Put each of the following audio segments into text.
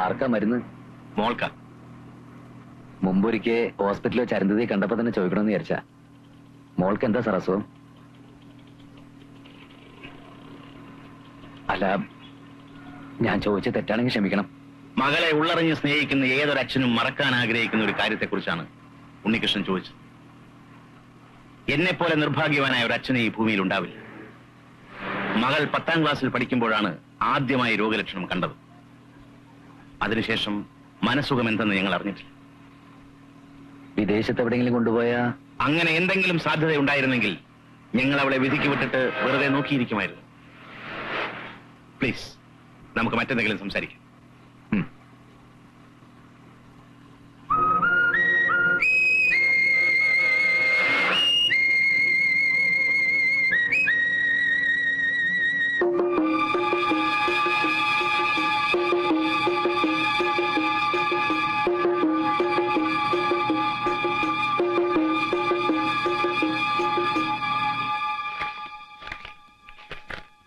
ആർക്കാ മരുന്ന്? മോൾക്ക. മുമ്പൊരിക്കെ ഹോസ്പിറ്റലിൽ വെച്ച് അരുന്ധതിയെ കണ്ടപ്പോ തന്നെ ചോദിക്കണമെന്ന് വിചാരിച്ചാ. മോൾക്ക് എന്താ സാർ അസുഖം? അല്ല, ഞാൻ ചോദിച്ചത് തെറ്റാണെങ്കിൽ ക്ഷമിക്കണം. മകളെ ഉള്ളറിഞ്ഞ് സ്നേഹിക്കുന്ന ഏതൊരച്ഛനും മറക്കാൻ ആഗ്രഹിക്കുന്ന ഒരു കാര്യത്തെക്കുറിച്ചാണ് ഉണ്ണികൃഷ്ണൻ ചോദിച്ചത്. എന്നെപ്പോലെ നിർഭാഗ്യവാനായ ഒരു അച്ഛനെ ഈ ഭൂമിയിൽ ഉണ്ടാവില്ല. മകൾ 10ാം ക്ലാസ്സിൽ പഠിക്കുമ്പോഴാണ് ആദ്യമായി രോഗലക്ഷണം കണ്ടത്. അതിനുശേഷം മനസ്സുഖം എന്തെന്ന് ഞങ്ങൾ അറിഞ്ഞിട്ടില്ല. വിദേശത്ത് എവിടെയെങ്കിലും കൊണ്ടുപോയാ? അങ്ങനെ എന്തെങ്കിലും സാധ്യതയുണ്ടായിരുന്നെങ്കിൽ ഞങ്ങൾ അവളെ വിധിക്ക് വിട്ടിട്ട് വെറുതെ നോക്കിയിരിക്കുമായിരുന്നു. പ്ലീസ്, നമുക്ക് മറ്റെന്തെങ്കിലും സംസാരിക്കാം.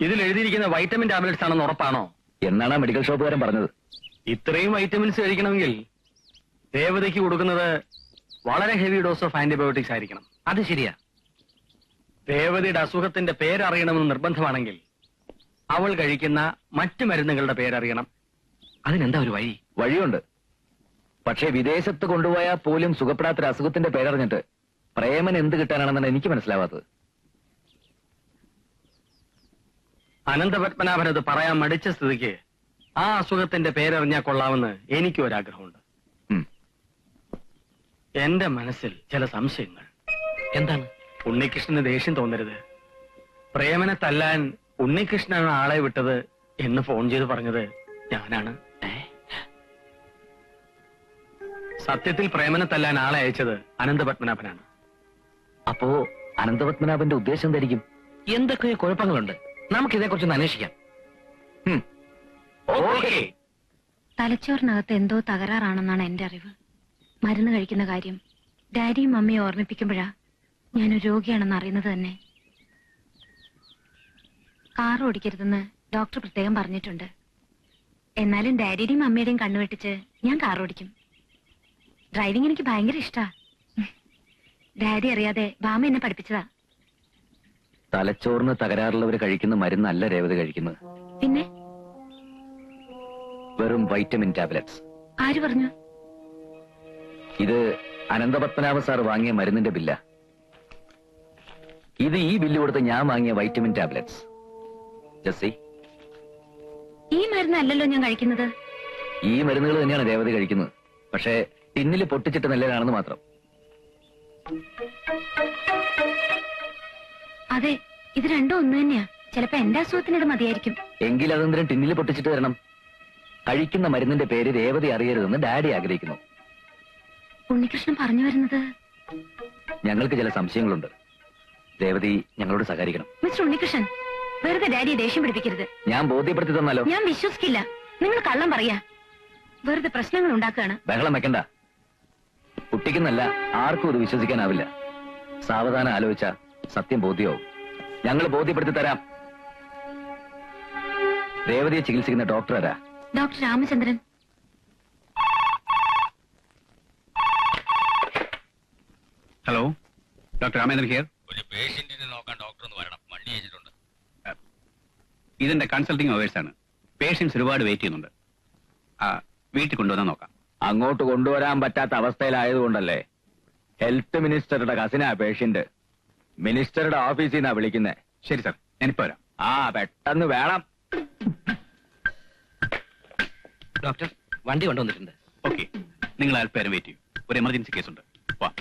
ഇതിൽ എഴുതിയിരിക്കുന്ന വൈറ്റമിൻ ടാബ്ലറ്റ്സ് ആണെന്ന് ഉറപ്പാണോ? എന്നാണ് മെഡിക്കൽ ഷോപ്പുകാരൻ പറഞ്ഞത്. ഇത്രയും വൈറ്റമിൻസ് കഴിക്കണമെങ്കിൽ രേവതിക്ക് കൊടുക്കുന്നത് വളരെ ഹെവി ഡോസ് ഓഫ് ആന്റിബയോട്ടിക്സ് ആയിരിക്കണം. അത് ശരിയാ. രേവതിയുടെ അസുഖത്തിന്റെ പേരറിയണമെന്ന് നിർബന്ധമാണെങ്കിൽ അവൾ കഴിക്കുന്ന മറ്റു മരുന്നുകളുടെ പേരറിയണം. അതിനെന്താ ഒരു വഴി? വഴിയുണ്ട്. പക്ഷേ വിദേശത്ത് കൊണ്ടുപോയാൽ പോലും സുഖപ്പെടാത്തൊരു അസുഖത്തിന്റെ പേരറിഞ്ഞിട്ട് പ്രേമൻ എന്ത് കിട്ടാനാണെന്നാണ് എനിക്ക് മനസ്സിലാവാത്തത്. അനന്തപത്മനാഭൻ അത് പറയാൻ മടിച്ച സ്ഥിതിക്ക് ആ അസുഖത്തിന്റെ പേരറിഞ്ഞാൽ കൊള്ളാമെന്ന് എനിക്കും ഒരാഗ്രഹമുണ്ട്. എന്റെ മനസ്സിൽ ചില സംശയങ്ങൾ. എന്താണ്? ഉണ്ണികൃഷ്ണന് ദേഷ്യം തോന്നരുത്. പ്രേമനെ തല്ലാൻ ഉണ്ണികൃഷ്ണനാണ് ആളെ വിട്ടത് എന്ന് ഫോൺ ചെയ്ത് പറഞ്ഞത് ഞാനാണ്. സത്യത്തിൽ പ്രേമനെ തല്ലാൻ ആളെ അയച്ചത് അനന്തപത്മനാഭനാണ്. അപ്പോ അനന്തപത്മനാഭന്റെ ഉദ്ദേശം എന്തായിരിക്കും? എന്തൊക്കെയോ കുഴപ്പങ്ങളുണ്ട്. നമുക്കിതേക്കുറിച്ചൊന്ന് അന്വേഷിക്കാം. തലച്ചോറിനകത്ത് എന്തോ തകരാറാണെന്നാണ് എന്റെ അറിവ്. മരുന്ന് കഴിക്കുന്ന കാര്യം ഡാഡിയും മമ്മിയും ഓർമ്മിപ്പിക്കുമ്പോഴാ ഞാനൊരു രോഗിയാണെന്ന് അറിയുന്നത് തന്നെ. കാർ ഓടിക്കരുതെന്ന് ഡോക്ടർ പ്രത്യേകം പറഞ്ഞിട്ടുണ്ട്. എന്നാലും ഡാഡിയുടെയും മമ്മിയുടെയും കണ്ണുവെട്ടിച്ച് ഞാൻ കാർ ഓടിക്കും. ഡ്രൈവിംഗ് എനിക്ക് ഭയങ്കര ഇഷ്ടാ. ഡാഡി അറിയാതെ ബാമ എന്നെ പഠിപ്പിച്ചതാ. തലച്ചോറിന് തകരാറുള്ളവർ കഴിക്കുന്ന മരുന്നല്ല രേവതി കഴിക്കുന്നത്. പിന്നെ വെറും വൈറ്റമിൻ ടാബ്ലറ്റ്സ്. ആര് പറഞ്ഞു? ഇത് അനന്തപത്മനാഭ സാർ വാങ്ങിയ മരുന്നിന്റെ ബില്ല. ഇത് ഈ ബില്ല് കൊടുത്ത് ഞാൻ വാങ്ങിയ വൈറ്റമിൻ ടാബ്ലറ്റ്സ്. ജസ്സി, ഈ മരുന്നല്ലല്ലോ ഞാൻ കഴിക്കുന്നത്. ഈ മരുന്നുകൾ തന്നെയാണ് രേവതി കഴിക്കുന്നത്. പക്ഷേ ടിന്നിൽ പൊട്ടിച്ചിട്ട് നല്ലതാണെന്ന് മാത്രം. അതെ, ഇത് രണ്ടും ഒന്ന് തന്നെയാ. ചിലപ്പോ എന്റെ അസുഖത്തിനോട് മതിയായിരിക്കും. എങ്കിൽ അതെന്തിനും ടിന്നിൽ പൊട്ടിച്ചിട്ട് തരണം. കഴിക്കുന്ന മരുന്നിന്റെ പേര് രേവതി അറിയരുതെന്ന് ഡാഡി ആഗ്രഹിക്കുന്നു. ഉണ്ണികൃഷ്ണൻ പറഞ്ഞു വരുന്നത്? ഞങ്ങൾക്ക് ചില സംശയങ്ങളുണ്ട്. രേവതി ഞങ്ങളോട് സഹകരിക്കണം. മിസ്റ്റർ ഉണ്ണികൃഷ്ണൻ, വെറുതെ ഡാഡിയെ ദേഷ്യം പിടിപ്പിക്കരുത്. ഞാൻ ബോധ്യപ്പെടുത്തി തന്നാലോ? ഞാൻ വിശ്വസിക്കില്ല. നിങ്ങൾ കള്ളം പറയാ. വെറുതെ പ്രശ്നങ്ങൾ ഉണ്ടാക്കുകയാണ്. ബഹളം വെക്കണ്ട. കുട്ടിക്കെന്നല്ല, ആർക്കും ഇത് വിശ്വസിക്കാനാവില്ല. സാവധാനം ആലോചിച്ച സത്യം ബോധ്യമാവും. ഞങ്ങൾ ബോധ്യപ്പെടുത്തി തരാം. രേവതിയെ ചികിത്സിക്കുന്ന ഡോക്ടർ ആരാ? Doctor Ramachandran. Hello, doctor Ramendran here. ഒരു പേഷ്യന്റിനെ നോക്കാൻ ഡോക്ടർ ഒന്ന് വരണം. വണ്ടി അയച്ചിട്ടുണ്ട്. ഇതിന്റെ കൺസൾട്ടിംഗ് അവേഴ്സ് ആണ്. പേഷ്യൻസ് ഒരുപാട് വെയിറ്റ് ചെയ്യുന്നുണ്ട്. വീട്ടിൽ കൊണ്ടുവന്നാൽ നോക്കാം. അങ്ങോട്ട് കൊണ്ടുവരാൻ പറ്റാത്ത അവസ്ഥയിലായതുകൊണ്ടല്ലേ. Health മിനിസ്റ്ററുടെ കസിനാ patient. മിനിസ്റ്ററുടെ ഓഫീസിൽ നിന്നാ വിളിക്കുന്നേ. ശരി സാർ, ഞാനിപ്പോ വരാം. പെട്ടെന്ന് വേണം. ഡോക്ടർ, വണ്ടി കൊണ്ടുവന്നിട്ടുണ്ട്. ഓക്കെ, നിങ്ങൾ അല്പേരം വെയിറ്റ് ചെയ്യും. ഒരു എമർജൻസി കേസ് ഉണ്ട്. വാ.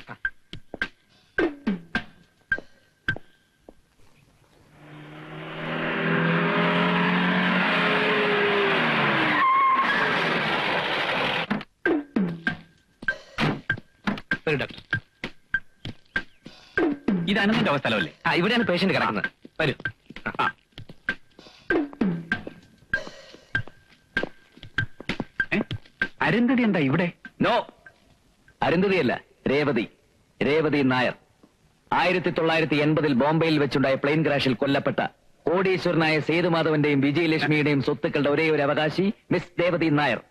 ഡോക്ടർ, ഇത് അനന്തന്റെ സ്ഥലമല്ലേ? ഇവിടെയാണ് പേഷ്യന്റ് കിടക്കുന്നത്. വരൂ. അരുന്ധതി എന്താ ഇവിടെ? നോ, അരുന്ധതിയല്ല, രേവതി. രേവതി നായർ. 1980 ബോംബെയിൽ വെച്ചുണ്ടായ പ്ലെയിൻ ക്രാഷിൽ കൊല്ലപ്പെട്ട കോടീശ്വരനായ സേതുമാധവന്റെയും വിജയലക്ഷ്മിയുടെയും സ്വത്തുക്കളുടെ ഒരേ ഒരു അവകാശി മിസ് രേവതി നായർ.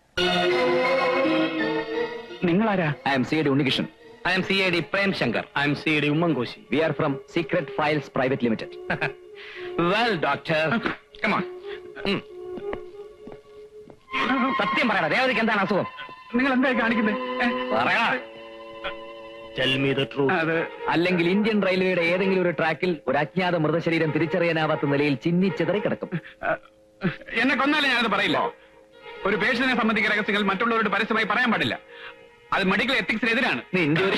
നിങ്ങളാരാ? I M C D Unnikrishnan. I M C I D Prem Shankar. I M C I D Oommen Koshy. V are from secret files private limited. Well doctor, come on. സത്യം പറയടാ, രേവതിക്ക് എന്താണ് അസുഖം? നിങ്ങൾ എന്തായി കാണിക്കുന്നത്? പറയടാ. Tell me the truth. അല്ലെങ്കിൽ ഇന്ത്യൻ റെയിൽവേയുടെ ഏതെങ്കിലും ഒരു ട്രാക്കിൽ ഒരു അജ്ഞാത മൃതശരീരം തിരിച്ചറിയാനാവാത്ത നിലയിൽ ചിന്നിച്ചെതറി കിടക്കും. എന്നെ കൊന്നാലും ഞാനത് പറയില്ല. ഒരു പേഷ്യന്റിനെ സംബന്ധിക്കുന്ന രഹസ്യങ്ങൾ മറ്റുള്ളവരോട് പരസ്യമായി പറയാൻ പാടില്ല. അത് മെഡിക്കൽ എത്തിക്സിനെതിരാണ്. നിന്റെ ഒരു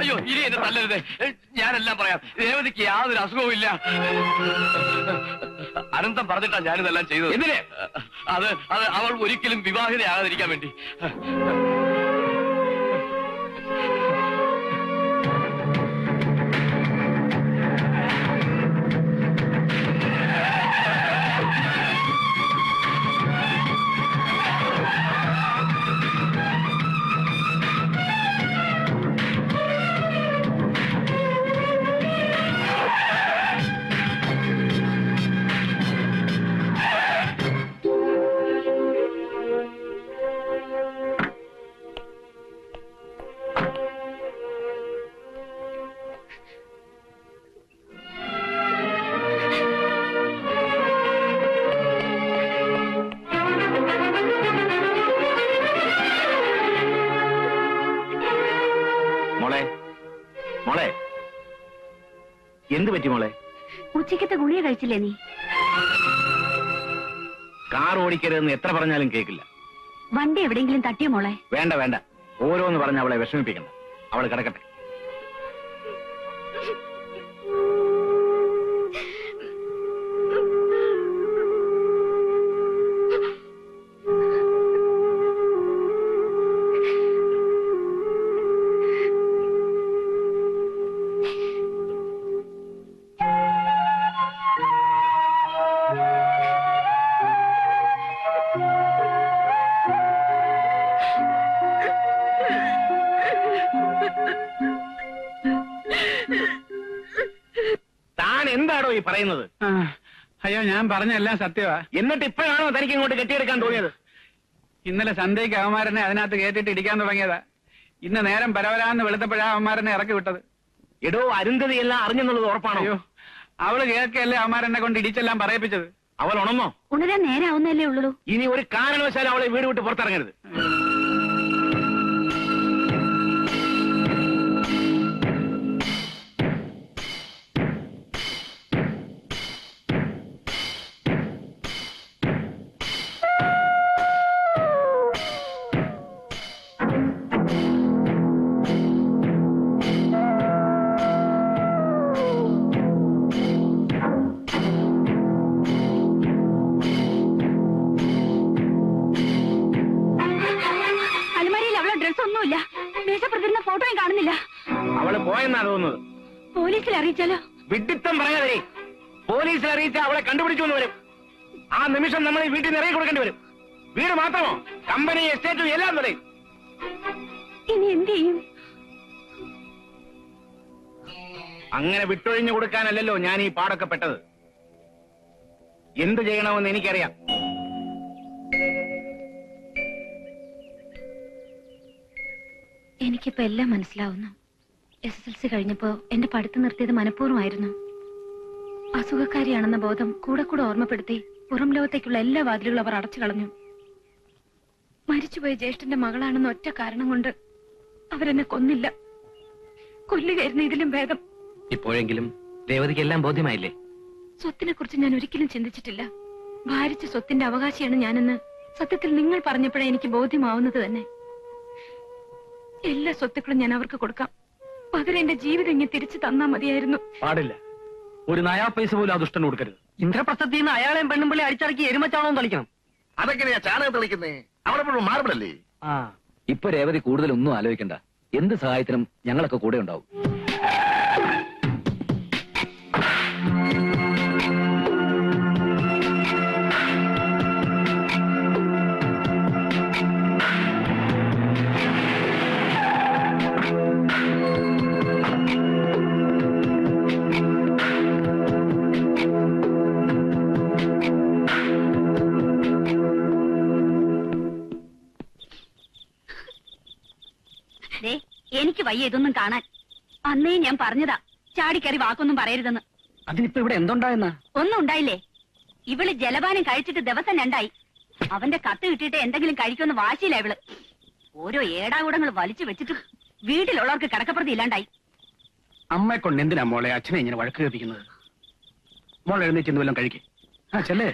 അയ്യോ, ഇനി എന്നെ തല്ലരുത്. ഞാനെല്ലാം പറയാം. രേവതിക്ക് യാതൊരു അസുഖവും ഇല്ല. അനന്തം പറഞ്ഞിട്ടാ ഞാനിതെല്ലാം ചെയ്തത്. എന്തിന്? അത് അവൾ ഒരിക്കലും വിവാഹിതയാകാതിരിക്കാൻ വേണ്ടി. മോളെ, എന്ത് പറ്റി മോളെ? ഉച്ചക്കത്തെ ഗുളിക കഴിച്ചില്ലേ നീ? കാർ ഓടിക്കരുതെന്ന് എത്ര പറഞ്ഞാലും കേൾക്കില്ല. വണ്ടി എവിടെയെങ്കിലും തട്ടിയോ മോളെ? വേണ്ട വേണ്ട, ഓരോന്ന് പറഞ്ഞ് അവളെ വിഷമിപ്പിക്കണ്ട. അവള് കിടക്കട്ടെ. താൻ എന്താണോ ഈ പറയുന്നത്? അയ്യോ, ഞാൻ പറഞ്ഞ എല്ലാം സത്യമാ. എന്നിട്ട് ഇപ്പോഴാണോ തനിക്ക് ഇങ്ങോട്ട് കെട്ടിയെടുക്കാൻ തോന്നിയത്? ഇന്നലെ സന്ധ്യയ്ക്ക് അവന്മാരനെ അതിനകത്ത് കയറ്റിട്ട് ഇടിക്കാൻ തുടങ്ങിയതാ. ഇന്ന് നേരം പരവരാന്ന് വെളുത്തപ്പോഴാ അവന്മാരനെ ഇറക്കി വിട്ടത്. എടോ, അരുന്ധതി എല്ലാം അറിഞ്ഞെന്നുള്ളത് ഉറപ്പാണോ? അയ്യോ, അവള് കേൾക്കല്ലേ അവന്മാരെന്നെ കൊണ്ട് ഇടിച്ചെല്ലാം പറയിപ്പിച്ചത്. അവൾ ഉണർന്നോ? ഉണരാൻ നേരാവുന്നല്ലേ ഉള്ളൂ. ഇനി ഒരു കാരണവശാലും അവളെ വീട് വിട്ട് പുറത്തിറങ്ങരുത്. ഫോട്ടോയും കാണുന്നില്ല. അവള് പോയെന്നാ തോന്നുന്നത്. പോലീസിൽ അറിയിച്ചാലോ? വിഡിത്തം പറയാതെ. പോലീസിൽ അറിയിച്ച അവളെ കണ്ടുപിടിച്ചു എന്ന് വരും. ആ നിമിഷം നമ്മൾ ഈ വീട്ടിൽ നിറയെ കൊടുക്കേണ്ടി വരും. വീട് മാത്രമോ, കമ്പനി, എസ്റ്റേറ്റും എല്ലാം പറയും. ഇനി എന്ത് ചെയ്യും? അങ്ങനെ വിട്ടൊഴിഞ്ഞു കൊടുക്കാനല്ലല്ലോ ഞാൻ ഈ പാടൊക്കെ പെട്ടത്. എന്ത് ചെയ്യണമെന്ന് എനിക്കറിയാം. എനിക്കിപ്പോ എല്ലാം മനസ്സിലാവുന്നു. SSLC കഴിഞ്ഞപ്പോ എന്റെ പഠിത്തം നിർത്തിയത് മനഃപൂർവ്വമായിരുന്നു. അസുഖക്കാരിയാണെന്ന ബോധം കൂടെ കൂടെ ഓർമ്മപ്പെടുത്തി പുറം ലോകത്തേക്കുള്ള എല്ലാ വാതിലുകളും അവർ അടച്ചു കളഞ്ഞു. മരിച്ചുപോയ ജ്യേഷ്ഠന്റെ മകളാണെന്ന ഒറ്റ കാരണം കൊണ്ട് അവരെന്നെ കൊന്നില്ല. കൊല്ലുകയായിരുന്നു ഇതിലും ഭേദം. ഇപ്പോഴെങ്കിലും രേവതിക്ക് എല്ലാം ബോധ്യമായില്ലേ? സ്വത്തിനെ കുറിച്ച് ഞാൻ ഒരിക്കലും ചിന്തിച്ചിട്ടില്ല. ഭാരിച്ച സ്വത്തിന്റെ അവകാശിയാണ് ഞാനെന്ന് സത്യത്തിൽ നിങ്ങൾ പറഞ്ഞപ്പോഴേ എനിക്ക് ബോധ്യമാവുന്നത് തന്നെ. എല്ലാ സ്വത്തുക്കളും ഞാൻ അവർക്ക് കൊടുക്കാം. പകരം എന്റെ ജീവിതം ഇങ്ങനെ തിരിച്ചു തന്നാ മതിയായിരുന്നു. പാടില്ല. ഒരു നയാ പൈസ പോലും ആ ദുഷ്ടന് കൊടുക്കരുത്. ഇന്ദ്രപ്രസ്ഥത്തിൽ നിന്ന് അയാളെയും പെണ്ണുമ്പിള്ളി അടിച്ചിറക്കി എരുമച്ചാണോ തളിക്കണം. അതെങ്ങനെയാ ചാണകം തെളിക്കുന്നേ? അവിടെ മാർബിളല്ലേ? ഇപ്പൊ രേവതി കൂടുതലൊന്നും ആലോചിക്കണ്ട. എന്ത് സഹായത്തിനും ഞങ്ങളൊക്കെ കൂടെ ഉണ്ടാവും. എനിക്ക് വയ്യ ഇതൊന്നും കാണാൻ. അന്നേ ഞാൻ പറഞ്ഞതാ ചാടിക്കറി വാക്കൊന്നും പറയരുതെന്ന്. അതിനിപ്പോ ഇവിടെ എന്തുണ്ടായെന്നാ? ഒന്നും ഉണ്ടായില്ലേ? ഇവള് ജലപാനം കഴിച്ചിട്ട് ദിവസം 2 ആയി. അവന്റെ കത്ത് കിട്ടിയിട്ട് എന്തെങ്കിലും കഴിക്കുമെന്ന് വാശിയില്ല ഇവള്. ഓരോ ഏടാകൂടങ്ങൾ വലിച്ചു വെച്ചിട്ട് വീട്ടിലുള്ളവർക്ക് കിടക്കപ്രതി ഇല്ലാണ്ടായി. അമ്മയെ കൊണ്ട് എന്തിനാ മോളെ അച്ഛനെ ഇങ്ങനെ വഴക്ക് കേൾപ്പിക്കുന്നത്? മോളെ എഴുന്നേറ്റ് വല്ലതും കഴിക്കേ. ആ ചെല്ലേ.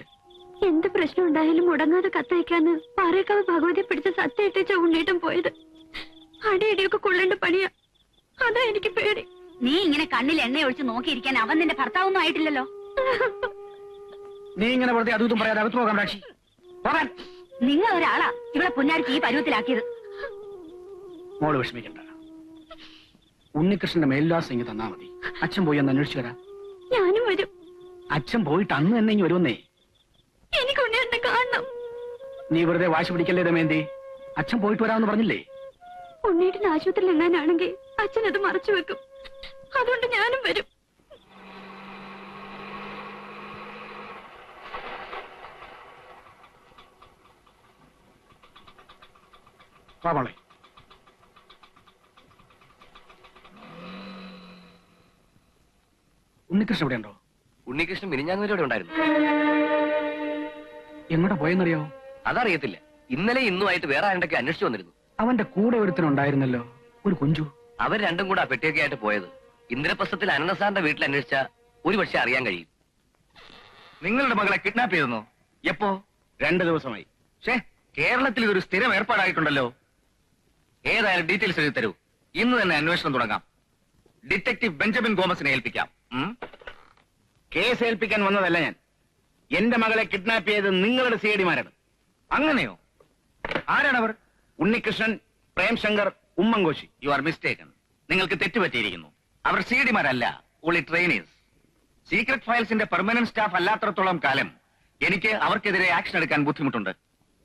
എന്ത് പ്രശ്നം ഉണ്ടായാലും മുടങ്ങാതെ കത്തയക്കാന്ന് പാറേക്കാവ് ഭഗവതി പിടിച്ച സത്യയിട്ടേച്ച ഉണ്ണീട്ടം പോയത്. അടിയടിയൊക്കെ കൊള്ളേണ്ട പണിയാ. അതാ എനിക്ക് പേടി. നീ ഇങ്ങനെ കണ്ണിൽ എണ്ണ ഒഴിച്ച് നോക്കിയിരിക്കാൻ അവൻ നിന്റെ ഭർത്താവൊന്നും ആയിട്ടില്ലല്ലോ. നീ ഇങ്ങനെ വെറുതെ അതും പറയാതെ അകത്ത് പോകാം രാക്ഷി. പോകാൻ. നിങ്ങൾ ഒരാളാ ഇവിടെ പുന്നാർക്ക് ഈ പരുവത്തിലാക്കിയത്. മോള് വിഷമിക്കണ്ട. ഉണ്ണികൃഷ്ണന്റെ മേൽവിലാസം ഇങ്ങ് തന്നാ മതി. അച്ഛൻ പോയി ഒന്ന് അന്വേഷിച്ചു വരാം. ഞാനും വരും. അച്ഛൻ പോയിട്ട് അന്ന് തന്നെ ഇങ്ങ് വരുമെന്നേ. എനിക്ക് ഉണ്ണിയേട്ടനെ കാണണം. നീ വെറുതെ വാശി പിടിക്കല്ലേ ദമയന്തി. അച്ഛൻ പോയിട്ട് വരാമെന്ന് പറഞ്ഞില്ലേ? ഉണ്ണിയേട്ടൻ ആശുപത്രിയിൽ എങ്ങാനാണെങ്കിൽ അച്ഛൻ അത് മറച്ചു വെക്കും. അതുകൊണ്ട് ഞാനും വരും. മോളെ ഉണ്ണികൃഷ്ണൻ ഇവിടെ ഉണ്ടോ? ഉണ്ണികൃഷ്ണൻ മിനിഞ്ഞാങ്ങൂരോടെ ഉണ്ടായിരുന്നു. എങ്ങോട്ടാ പോയെന്നറിയാവോ? അതറിയത്തില്ല. ഇന്നലെ ഇന്നുമായിട്ട് വേറെ ആരുണ്ടൊക്കെ അന്വേഷിച്ചു വന്നിരുന്നു. അവന്റെ കൂടെ ഒരുത്തനുണ്ടായിരുന്നല്ലോ, ഒരു കുഞ്ചു. അവർ രണ്ടും കൂടെ ആ പെട്ടിയൊക്കെ ആയിട്ട് പോയത്. ഇന്ദ്രപ്രസ്ഥത്തിൽ അനന്തസാറിന്റെ വീട്ടിൽ അന്വേഷിച്ച ഒരു പക്ഷെ അറിയാൻ കഴിയും. നിങ്ങളുടെ മകളെ കിഡ്നാപ്പ് ചെയ്തെന്നോ? എപ്പോ? 2 ദിവസമായി. ഷേ, കേരളത്തിൽ ഇതൊരു സ്ഥിരം ഏർപ്പാടായിട്ടുണ്ടല്ലോ. ഏതായാലും ഡീറ്റെയിൽസ് എഴുതി തരൂ. ഇന്ന് തന്നെ അന്വേഷണം തുടങ്ങാം. ഡിറ്റക്ടീവ് ബെഞ്ചമിൻ ഗോമസിനെ ഏൽപ്പിക്കാം. കേസ് ഏൽപ്പിക്കാൻ വന്നതല്ല ഞാൻ. എന്റെ മകളെ കിഡ്നാപ്പ് ചെയ്ത് നിങ്ങളുടെ സിഐഡിമാരാണ്. അങ്ങനെയോ? ആരാണവർ? Unnikrishnan, Premshankar, Oommen Koshy. You are mistaken. നിങ്ങൾക്ക് തെറ്റുപറ്റിയിരിക്കുന്നു. അവർ സിഐഡിമാരല്ല, ഓൺലി ട്രെയിനീസ്. സീക്രട്ട് ഫയൽസിന്റെ പെർമനന്റ് സ്റ്റാഫ് അല്ലാത്തടത്തോളം കാലം എനിക്ക് അവർക്കെതിരെ ആക്ഷൻ എടുക്കാൻ ബുദ്ധിമുട്ടുണ്ട്.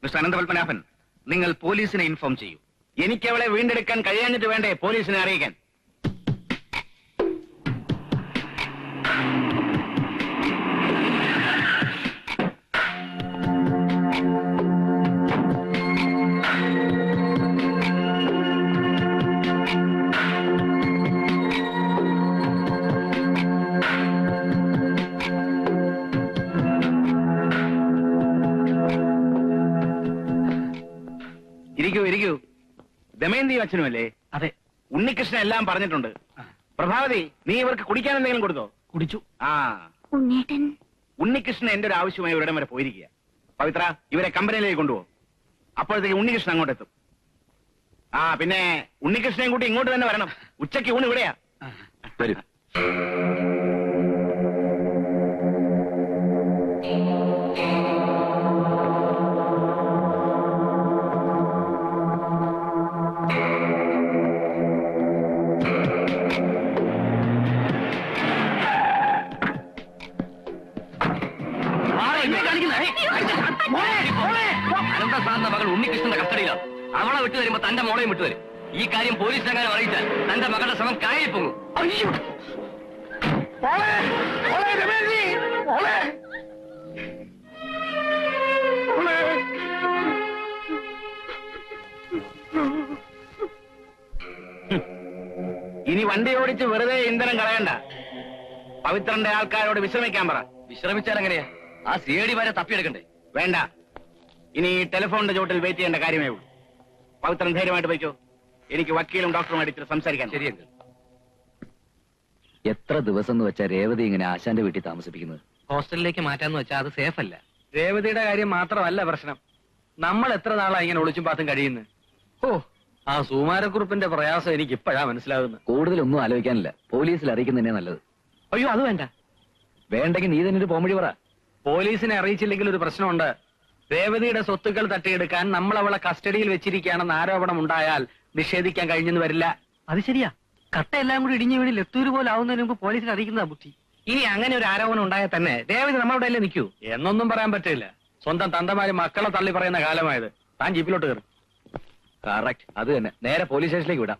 മിസ്റ്റർ അനന്തപത്മനാഭൻ, നിങ്ങൾ പോലീസിനെ ഇൻഫോം ചെയ്യൂ. എനിക്ക് അവളെ വീണ്ടെടുക്കാൻ കഴിയാഞ്ഞിട്ട് വേണ്ടേ പോലീസിനെ അറിയിക്കാൻ? ഇരിക്കൂ. ദമയന്തി അച്ഛനുമല്ലേ? അതെ. ഉണ്ണികൃഷ്ണൻ എല്ലാം പറഞ്ഞിട്ടുണ്ട്. പ്രഭാവതി, നീ ഇവർക്ക് കുടിക്കാൻ എന്തെങ്കിലും കൊടുത്തോ? കുടിച്ചു. ആ, ഉണ്ണേട്ടൻ ഉണ്ണികൃഷ്ണൻ എന്റെ ഒരു ആവശ്യമായി ഇവിടം വരെ പോയിരിക്കുക. പവിത്ര, ഇവരെ കമ്പനിയിലേക്ക് കൊണ്ടുപോകും. അപ്പോഴത്തേക്ക് ഉണ്ണികൃഷ്ണൻ അങ്ങോട്ട് എത്തും. ആ, പിന്നെ ഉണ്ണികൃഷ്ണൻ കൂട്ടി ഇങ്ങോട്ട് തന്നെ വരണം. ഉച്ചയ്ക്ക് ഊണ് ഇവിടെയാ. വരും. അനന്തസാറിന്റെ മകൾ ഉണ്ണികൃഷ്ണന്റെ കസ്റ്റഡിയിലാണ്. അവളെ വിട്ടു വരുമ്പോ തന്റെ മോളെയും വിട്ടുവരും. ഈ കാര്യം പോലീസിനെങ്ങാനും അറിയിച്ചാൽ തന്റെ മകളുടെ ശ്രമം കായലിൽ പോകും. അയ്യോ! ഇനി വണ്ടി ഓടിച്ച് വെറുതെ ഇന്ധനം കളയണ്ട. പവിത്രന്റെ ആൾക്കാരോട് വിശ്രമിക്കാൻ പറ. വിശ്രമിച്ചാൽ എങ്ങനെയാ? ആ സിഐഡിമാരെ തപ്പിയെടുക്കണ്ടേ? വേണ്ട, ഇനി ടെലിഫോണിന്റെ ചോട്ടിൽ വെയിറ്റ് ചെയ്യേണ്ട കാര്യമേ ഉള്ളൂ. പവിത്രൻ ധൈര്യമായിട്ട് പോയിക്കോ. എനിക്ക് വക്കീലും ഡോക്ടറുമായിട്ട് ഇത്തിരി സംസാരിക്കാൻ. ശരിയെങ്കിൽ എത്ര ദിവസം എന്ന് വെച്ചാൽ രേവതി ഇങ്ങനെ ആശാന്റെ വീട്ടിൽ താമസിപ്പിക്കുന്നത്? ഹോസ്റ്റലിലേക്ക് മാറ്റാന്ന് വെച്ചാൽ അത് സേഫ് അല്ല. രേവതിയുടെ കാര്യം മാത്രമല്ല പ്രശ്നം. നമ്മൾ എത്ര നാളാ ഇങ്ങനെ ഒളിച്ചും പാത്തും കഴിയുന്നു. ഓ, ആ സുമാരക്കുറിപ്പിന്റെ പ്രയാസം എനിക്ക് ഇപ്പോഴാ മനസ്സിലാകുന്നത്. കൂടുതലൊന്നും ആലോചിക്കാനില്ല. പോലീസിൽ അറിയിക്കുന്നതന്നെ നല്ലത്. അയ്യോ, അത് വേണ്ട. വേണ്ടെങ്കിൽ നീ തന്നെ ഒരു പോംവഴി പറ. പോലീസിനെ അറിയിച്ചില്ലെങ്കിൽ ഒരു പ്രശ്നമുണ്ട്. രേവതിയുടെ സ്വത്തുക്കൾ തട്ടിയെടുക്കാൻ നമ്മൾ അവളെ കസ്റ്റഡിയിൽ വെച്ചിരിക്കുകയാണെന്ന് ആരോപണം ഉണ്ടായാൽ നിഷേധിക്കാൻ കഴിഞ്ഞെന്ന് വരില്ല. അത് ശരിയാ. കട്ട എല്ലാം കൂടി ഇടിഞ്ഞു വീണ് ലെത്തൂര് പോലെ ആവുന്നതിന് മുമ്പ് പോലീസിനെ അറിയിക്കുന്നതാ ബുദ്ധി. ഇനി അങ്ങനെ ഒരു ആരോപണം ഉണ്ടായാൽ തന്നെ രേവതി നമ്മളുടെ അല്ലേ നിൽക്കൂ? എന്നൊന്നും പറയാൻ പറ്റില്ല. സ്വന്തം തന്തമാര് മക്കളെ തള്ളി പറയുന്ന കാലമായത്. താൻ ജീപ്പിലോട്ട് കയറും. കറക്റ്റ്, അത് തന്നെ. നേരെ പോലീസ് സ്റ്റേഷനിലേക്ക് വിടാം.